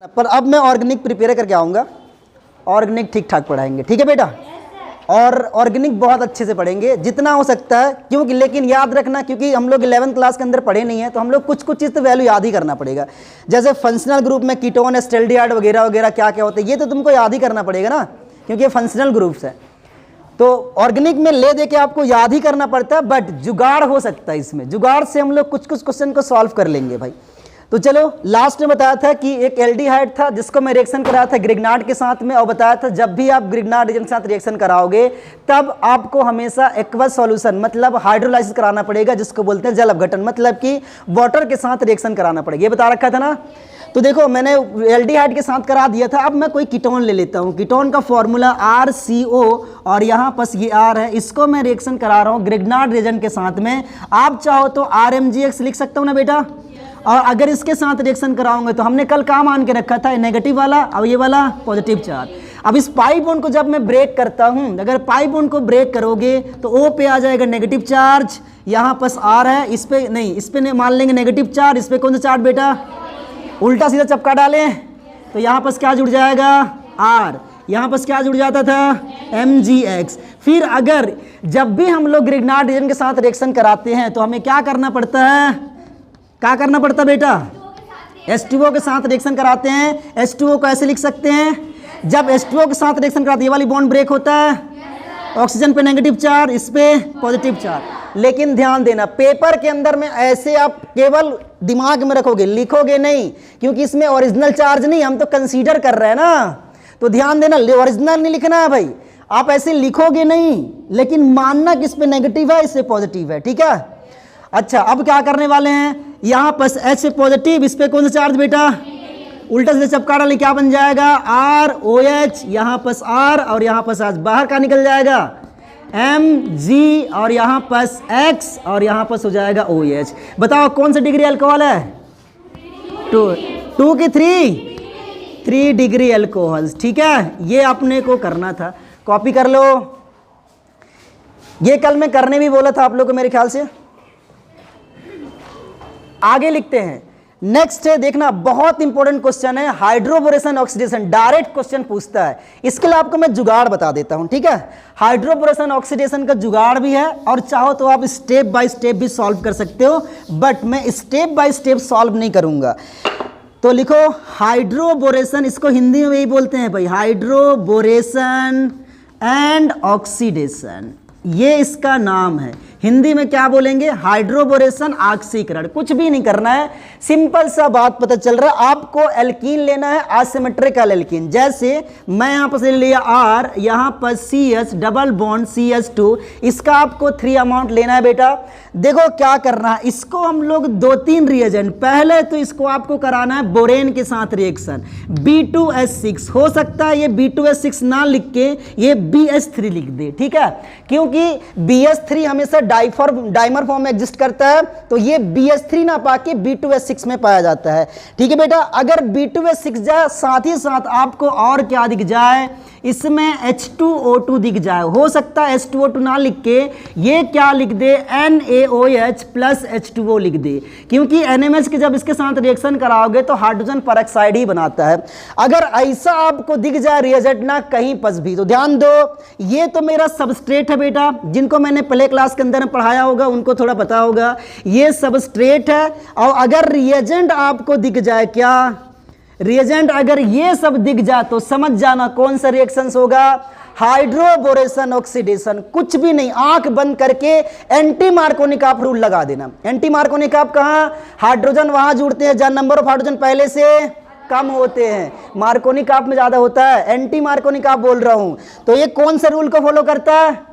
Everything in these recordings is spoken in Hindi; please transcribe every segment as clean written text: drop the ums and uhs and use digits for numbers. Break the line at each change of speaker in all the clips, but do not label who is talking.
पर अब मैं ऑर्गेनिक प्रिपेयर करके आऊँगा। ऑर्गेनिक ठीक ठाक पढ़ाएंगे, ठीक है बेटा। और ऑर्गेनिक बहुत अच्छे से पढ़ेंगे जितना हो सकता है, क्योंकि लेकिन याद रखना, क्योंकि हम लोग 11th क्लास के अंदर पढ़े नहीं है, तो हम लोग कुछ कुछ चीज़ तो वैल्यू याद ही करना पड़ेगा। जैसे फंक्शनल ग्रुप में कीटोन, एस्टेल्डिहाइड वगैरह वगैरह क्या क्या होते हैं, ये तो तुमको याद ही करना पड़ेगा ना, क्योंकि ये फंक्शनल ग्रुप्स है। तो ऑर्गेनिक में ले दे के आपको याद ही करना पड़ता है, बट जुगाड़ हो सकता है इसमें, जुगाड़ से हम लोग कुछ कुछ क्वेश्चन को सॉल्व कर लेंगे भाई। तो चलो, लास्ट में बताया था कि एक एल्डिहाइड था जिसको मैं रिएक्शन कराया था ग्रिग्नार्ड के साथ में, और बताया था जब भी आप ग्रिग्नार्ड एजेंट के साथ रिएक्शन कराओगे तब आपको हमेशा एक्वस सॉल्यूशन मतलब हाइड्रोलाइसिस कराना पड़ेगा, जिसको बोलते हैं जल अपघटन, मतलब कि वाटर के साथ रिएक्शन कराना पड़ेगा। ये बता रखा था ना। तो देखो, मैंने एल्डिहाइड के साथ करा दिया था। अब मैं कोई कीटोन ले लेता हूँ। कीटोन का फॉर्मूला RCO और यहाँ पास ये R है, इसको मैं रिएक्शन करा रहा हूँ ग्रिग्नार्ड रिएजेंट के साथ में। आप चाहो तो RMgX लिख सकता हूँ ना बेटा। और अगर इसके साथ रिएक्शन कराऊंगे तो हमने कल काम मान के रखा था नेगेटिव वाला और ये वाला पॉजिटिव चार्ज। अब इस पाई बॉन्ड को जब मैं ब्रेक करता हूं, अगर पाई बॉन्ड को ब्रेक करोगे तो O पे आ जाएगा नेगेटिव चार्ज, यहाँ पास R है, इस पे नहीं, इस पे नहीं मान लेंगे नेगेटिव चार्ज, इस पे कौन सा चार्ज बेटा, उल्टा सीधा चपका डालें तो यहाँ पास क्या जुड़ जाएगा R, यहाँ पास क्या जुड़ जाता था MgX। फिर अगर जब भी हम लोग ग्रिग्नार्ड रिएजेंट के साथ रिएक्शन कराते हैं तो हमें क्या करना पड़ता है, क्या करना पड़ता बेटा, H2O के साथ रिएक्शन कराते हैं। H2O को ऐसे लिख सकते हैं, जब H2O के साथ रिएक्शन कराते हैं ये वाली बॉन्ड ब्रेक होता है, ऑक्सीजन पे नेगेटिव चार्ज, इस पे पॉजिटिव चार्ज। लेकिन ध्यान देना, पेपर के अंदर में ऐसे आप केवल दिमाग में रखोगे, लिखोगे नहीं, क्योंकि इसमें ओरिजिनल चार्ज नहीं, हम तो कंसीडर कर रहे हैं ना। तो ध्यान देना, ओरिजिनल नहीं लिखना है भाई, आप ऐसे लिखोगे नहीं, लेकिन मानना कि इस पे नेगेटिव है, इस पे पॉजिटिव है, ठीक है। अच्छा, अब क्या करने वाले हैं, यहाँ पर H से पॉजिटिव, इस पे कौन सा चार्ज बेटा, उल्टा से चपका डाले क्या बन जाएगा ROH, यहाँ पर R और यहाँ पर H बाहर का निकल जाएगा Mg और यहाँ पर X और यहाँ पर हो जाएगा OH। बताओ कौन सा डिग्री अल्कोहल है, 2 की 3 डिग्री अल्कोहल, ठीक है। ये अपने को करना था, कॉपी कर लो। ये कल मैं करने भी बोला था आप लोग को मेरे ख्याल से। आगे लिखते हैं, नेक्स्ट है, देखना बहुत इंपॉर्टेंट क्वेश्चन है, हाइड्रोबोरेशन ऑक्सीडेशन, डायरेक्ट क्वेश्चन पूछता है। इसके लिए आपको मैं जुगाड़ बता देता हूं, ठीक है। हाइड्रोबोरेशन ऑक्सीडेशन का जुगाड़ भी है, और चाहो तो आप स्टेप बाय स्टेप भी सॉल्व कर सकते हो, बट मैं स्टेप बाय स्टेप सॉल्व नहीं करूंगा। तो लिखो हाइड्रोबोरेशन, इसको हिंदी में यही बोलते हैं भाई, हाइड्रोबोरेशन एंड ऑक्सीडेशन, ये इसका नाम है। हिंदी में क्या बोलेंगे, हाइड्रोबोरेशन ऑक्सीकरण। कुछ भी नहीं करना है, सिंपल सा बात पता चल रहा है आपको। एल्कीन लेना है, असिमेट्रिकल एल्कीन। जैसे मैं यहाँ पर ले लिया R, यहाँ पर CH डबल बॉन्ड CH2, इसका आपको 3 अमाउंट लेना है बेटा। देखो क्या करना है, इसको हम लोग 2-3 रिएजेंट, पहले तो इसको आपको कराना है बोरेन के साथ रिएक्शन, B2S6। हो सकता है ये B2S6 ना लिख के ये BS3 लिख दे, ठीक है, क्योंकि BS3 हमेशा डाइमर फॉर्म में एग्जिस्ट करता है, तो ये BS3 ना पाके B2S6 में पाया जाता है, ठीक है बेटा। अगर B2S6 जाए, साथ ही साथ आपको और क्या दिख जाए, इसमें H2O2 दिख जाए। हो सकता है H2O2 ना लिख के ये क्या लिख दे, NaOH प्लस H2O लिख दे, क्योंकि NMH के जब इसके साथ रिएक्शन कराओगे तो हाइड्रोजन परऑक्साइड ही बनाता है। अगर ऐसा आपको दिख जाए रिएजेंट ना कहीं पर भी, तो ध्यान दो, ये तो मेरा सबस्ट्रेट है बेटा, जिनको मैंने पहले क्लास के अंदर पढ़ाया होगा उनको थोड़ा पता होगा, ये सबस्ट्रेट है। और अगर रिएजेंट आपको दिख जाए, क्या रिएजेंट अगर ये सब दिख जाए तो समझ जाना कौन सा रिएक्शंस होगा, हाइड्रोबोरेशन ऑक्सीडेशन। कुछ भी नहीं, आंख बंद करके एंटी मार्कोनी का रूल लगा देना। एंटी मार्कोनी का कहां, हाइड्रोजन वहां जुड़ते हैं जहां नंबर ऑफ हाइड्रोजन पहले से कम होते हैं, मार्कोनिक आप में ज्यादा होता है, एंटी मार्कोनिक आप बोल रहा हूं। तो ये कौन सा रूल को फॉलो करता है,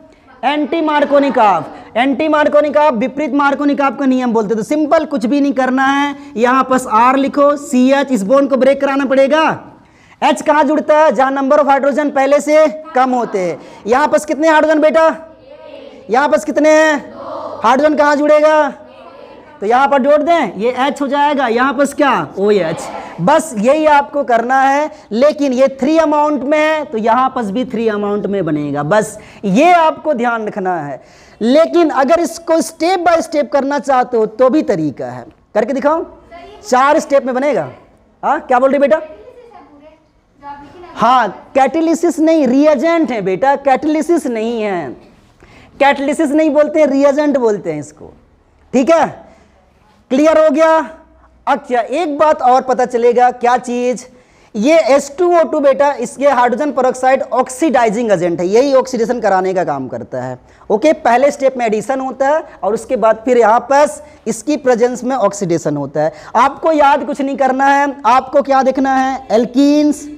anti Markovnikov of. Anti Markovnikov of विपरीत मार्कोनिक ऑफ का नियम बोलते। तो सिंपल, कुछ भी नहीं करना है, यहां पास R लिखो, CH, इस बॉन्ड को ब्रेक कराना पड़ेगा। H कहां जुड़ता है, जहां नंबर ऑफ हाइड्रोजन पहले से कम होते हैं। यहां पास कितने हाइड्रोजन बेटा, यहां पास कितने हैं, हाइड्रोजन कहां जुड़ेगा, तो यहां पर जोड़ दें, ये H हो जाएगा, यहां पास क्या OH। बस यही आपको करना है, लेकिन ये 3 अमाउंट में है तो यहां पास भी 3 अमाउंट में बनेगा, बस ये आपको ध्यान रखना है। लेकिन अगर इसको स्टेप बाय स्टेप करना चाहते हो तो भी तरीका है, करके दिखाओ, 4 स्टेप में बनेगा। हाँ क्या बोल रही बेटा, हाँ, कैटेलिसिस नहीं, रिएजेंट है बेटा, कैटेलिसिस नहीं है। कैटेलिसिस नहीं बोलते हैं, रिएजेंट बोलते हैं इसको। ठीक है, क्लियर हो गया। अच्छा, एक बात और पता चलेगा, क्या चीज, ये H2O2 बेटा, इसके हाइड्रोजन पेरोक्साइड ऑक्सीडाइजिंग एजेंट है, यही ऑक्सीडेशन कराने का काम करता है। ओके, पहले स्टेप में एडिशन होता है और उसके बाद फिर यहाँ पर इसकी प्रेजेंस में ऑक्सीडेशन होता है। आपको याद कुछ नहीं करना है, आपको क्या देखना है, एल्कीन्स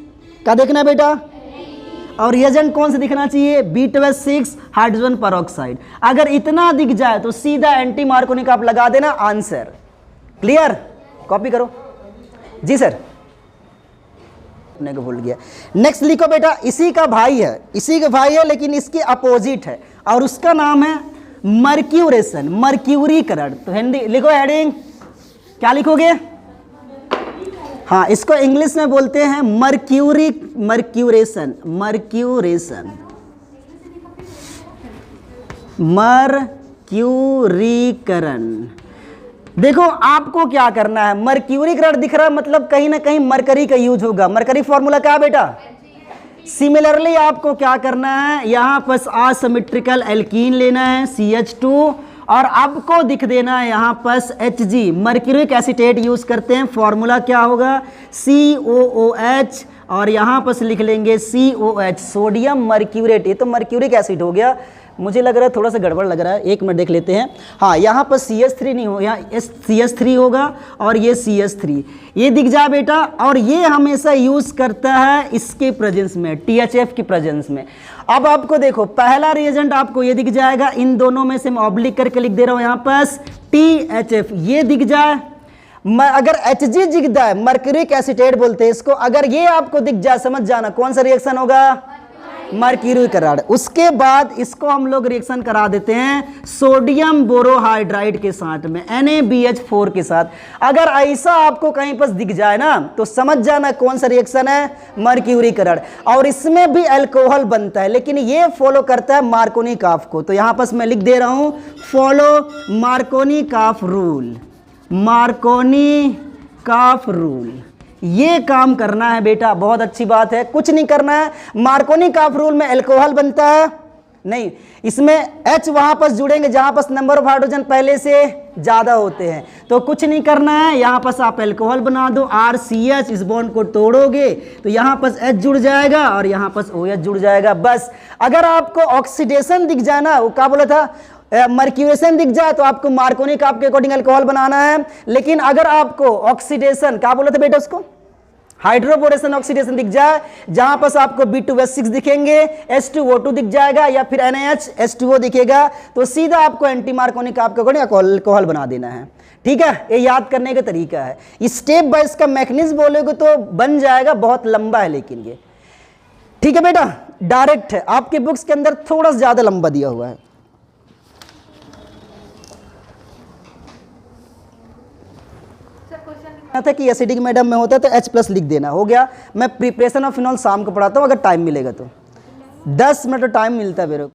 क्या देखना है बेटा, और रिएजेंट कौन से दिखना चाहिए, B12 हाइड्रोजन पेरोक्साइड। अगर इतना दिख जाए तो सीधा एंटी मार्कोनिक आप लगा देना, आंसर क्लियर। कॉपी करो जी सर, अपने को भूल गया। नेक्स्ट लिखो बेटा, इसी का भाई है, इसी का भाई है लेकिन इसके अपोजिट है और उसका नाम है मर्क्यूरेशन, मर्क्यूरीकरण। तो हिंदी लिखो, हेडिंग क्या लिखोगे, हाँ इसको इंग्लिश में बोलते हैं मर्क्यूरेशन, मर्क्यूरेशन, मर्क्यूरीकरण। देखो आपको क्या करना है, मर्क्यूरीकरण दिख रहा है मतलब कहीं ना कहीं मरकरी का यूज होगा। मरकरी फॉर्मूला क्या है बेटा, सिमिलरली आपको क्या करना है, यहां पर असिमेट्रिकल एल्कीन लेना है CH2 और आपको दिख देना है यहां पर Hg, मर्क्यूरिक एसीटेट यूज करते हैं। फॉर्मूला क्या होगा, COOH और यहां पर लिख लेंगे COH, सोडियम मर्क्यूरेट। ये तो मर्क्यूरिक एसिड हो गया, मुझे लग रहा है थोड़ा सा गड़बड़ लग रहा है, एक मिनट देख लेते हैं। हाँ, यहाँ पर CH3 नहीं हो, यहाँ CH3 होगा और ये CH3, ये दिख जाए बेटा। और ये हमेशा यूज करता है इसके प्रेजेंस में, THF की प्रेजेंस में। अब आपको देखो, पहला रिएजेंट आपको ये दिख जाएगा, इन दोनों में से मैं ऑब्लिक करके लिख दे रहा हूँ यहाँ पर THF, ये दिख जाए। अगर Hg दिख जाए, मर्क्यूरिक एसीटेट बोलते हैं इसको, अगर ये आपको दिख जाए समझ जाना कौन सा रिएक्शन होगा, मर्क्यूरीकरण। उसके बाद इसको हम लोग रिएक्शन करा देते हैं सोडियम बोरोहाइड्राइड के साथ में, NaBH4 के साथ। अगर ऐसा आपको कहीं पर दिख जाए ना तो समझ जाना कौन सा रिएक्शन है, मर्क्यूरीकरण। और इसमें भी अल्कोहल बनता है लेकिन ये फॉलो करता है मार्कोनी-काफ को। तो यहां पर मैं लिख दे रहा हूं, फॉलो मार्कोनी-काफ रूल, मार्कोनी-काफ रूल। ये काम करना है बेटा, बहुत अच्छी बात है, कुछ नहीं करना है। मार्कोनी-काफ रूल में अल्कोहल बनता है नहीं, इसमें H वहां पर जुड़ेंगे जहां पर नंबर ऑफ हाइड्रोजन पहले से ज्यादा होते हैं। तो कुछ नहीं करना है, यहां पर आप अल्कोहल बना दो, RCH, इस बॉन्ड को तोड़ोगे तो यहां पर H जुड़ जाएगा और यहां पर OH जुड़ जाएगा, बस। अगर आपको ऑक्सीडेशन दिख जाए ना, वो क्या बोला था, मर्क्यूरेशन दिख जाए तो आपको मार्कोनी-काफ के अकॉर्डिंग अल्कोहल बनाना है। लेकिन अगर आपको ऑक्सीडेशन, क्या बोला था बेटा उसको, हाइड्रोबोरेशन ऑक्सीडेशन दिख जाए, जहां पर आपको B2S6 दिखेंगे, H2O2 दिख जाएगा या फिर NaHH2O दिखेगा, तो सीधा आपको एंटी मार्कोनी-काफ के अकॉर्डिंग अल्कोहल बना देना है। ठीक है, ये याद करने का तरीका है। स्टेप बाय इसका मैकेनिज्म बोलोगे तो बन जाएगा, बहुत लंबा है लेकिन ये। ठीक है बेटा, डायरेक्ट है, आपके बुक्स के अंदर थोड़ा सा ज्यादा लंबा दिया हुआ है। था कि एसिडिक मैडम में होता है तो H+ लिख देना, हो गया। मैं प्रिपरेशन ऑफ फिनॉल शाम को पढ़ाता हूँ अगर टाइम मिलेगा तो, 10 मिनट टाइम मिलता है मेरे को।